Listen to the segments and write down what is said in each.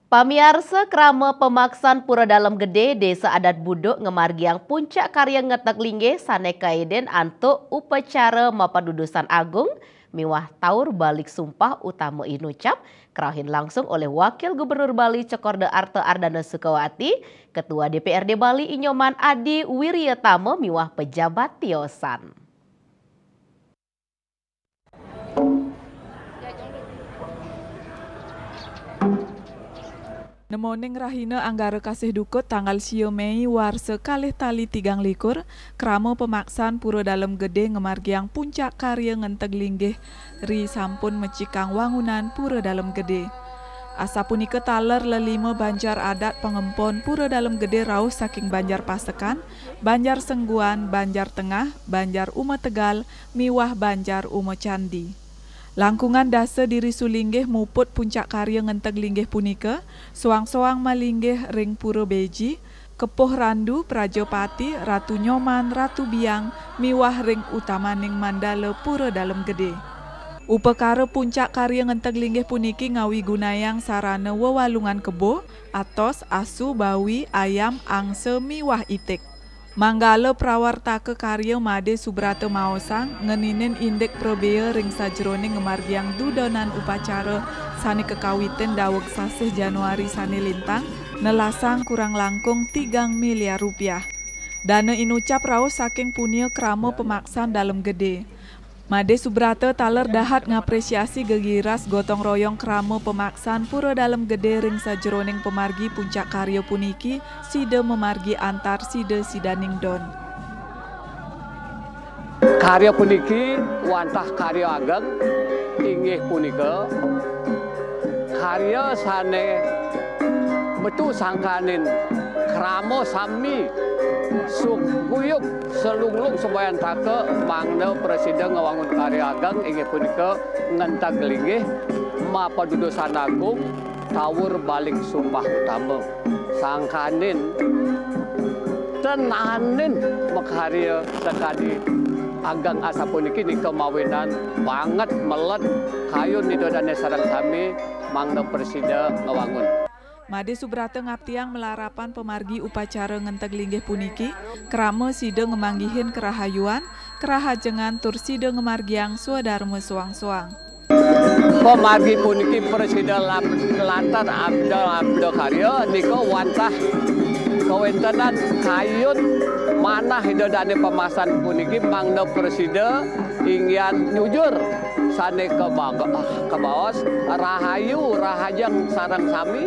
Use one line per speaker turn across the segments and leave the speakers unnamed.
Pamiarsa krama pemaksaan pura dalam gede desa adat buduk ngemargiang puncak karya ngetek lingge sanekaiden antuk upacara mapadudusan agung miwah taur balik sumpah utama inucap kerahin langsung oleh Wakil Gubernur Bali Cokorda Arte Ardana Sukawati, Ketua DPRD Bali Inyoman Adi Wiryatama miwah pejabat tiosan.
Nemoning rahina anggara kasih dukut tanggal sio Mei warse kalih tali 3 likur kramo pemaksaan pura dalam gede ngemargiang puncak karya ngenteg linggih ri sampun mecikang wangunan pura dalam gede. Asa punika taler lelima banjar adat pengempon pura dalam gede rauh saking Banjar Pasekan, Banjar Sengguan, Banjar Tengah, Banjar Uma Tegal, miwah Banjar Uma Candi. Langkungan dasa diri sulinggih muput puncak karya ngenteg linggih punika, soang-soang malinggih ring pura beji, kepoh randu, prajopati, ratu nyoman, ratu biang, miwah ring utamaning mandala pura dalam gede. Upekara puncak karya ngenteg linggih puniki ngawi gunayang sarana wewalungan kebo, atos, asu, bawi, ayam, angse, miwah itik. Manggala prawartaka karya Made Subrata Maosang ngeninin indek probea ring sajroning ngemargiang dudonan upacara sani kekawitan daweg sasih Januari sani lintang nelasang kurang langkung 3 miliar rupiah. Dana inucap raos saking punya kramo pemaksaan dalam gede. Made Subrata taler dahat ngapresiasi gegiras gotong royong kramo pemaksaan pura dalam gede ring sajeroning pemargi puncak karya puniki sida memargi antar sida sidaning don.
Karya puniki wantah karya ageng inggih punika karya sane betu sangkanin kramo sami sukuyuk selunglung sembayan take mangna presiden ngawangun karya ageng inggih punika ngentag linggih mapadudusan agung tawur balik sumpah utama sangkanin tenanin makarya sekali ageng asa puniki ni kemawinan banget melet kayun nidodane sareng sami mangna presiden ngawangun.
Made Subrata ngaptiang melarapan pemargi upacara ngenteg linggih puniki, krama sida ngemanggihin kerahayuan, kerahajengan tur sida ngemargiang swadharma soang-soang.
Pemargi puniki presiden lantar abda karya niko wantah kawentenan kayun manah hidodane pemasan puniki mangna presiden ingyan jujur sane kebaos rahayu rahajang sarang sami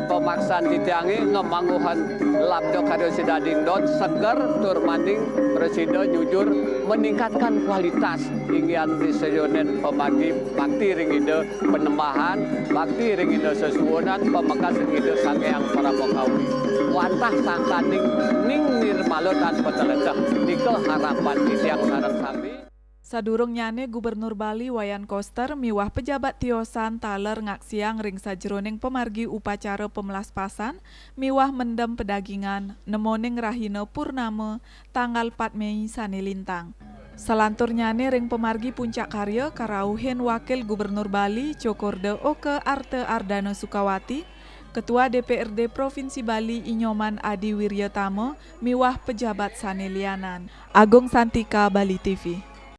pemaksaan ditiangi ngemanguhan labdo karya sidading don seger tur manding presiden jujur meningkatkan kualitas ingyan disejonen pemagi bakti ring ide penembahan bakti ring ide sesuwonan pemekas ring ide sangeang para pokawi wantah sangkaning ning nirmalo tanpa telecah nike harapan ditiang sarang sami.
Sadurung nyane Gubernur Bali Wayan Koster miwah pejabat tiosan taler ngaksiang ring sajeroning pemargi upacara pemelaspasan miwah mendem pedagingan nemoning rahina purnama tanggal 4 Mei sani lintang. Selantur nyane ring pemargi puncak karya karauhin Wakil Gubernur Bali Cokorda Oke Arte Ardana Sukawati, Ketua DPRD Provinsi Bali Inyoman Adi Wiryatama miwah pejabat sani lianan. Agung Santika, Bali TV.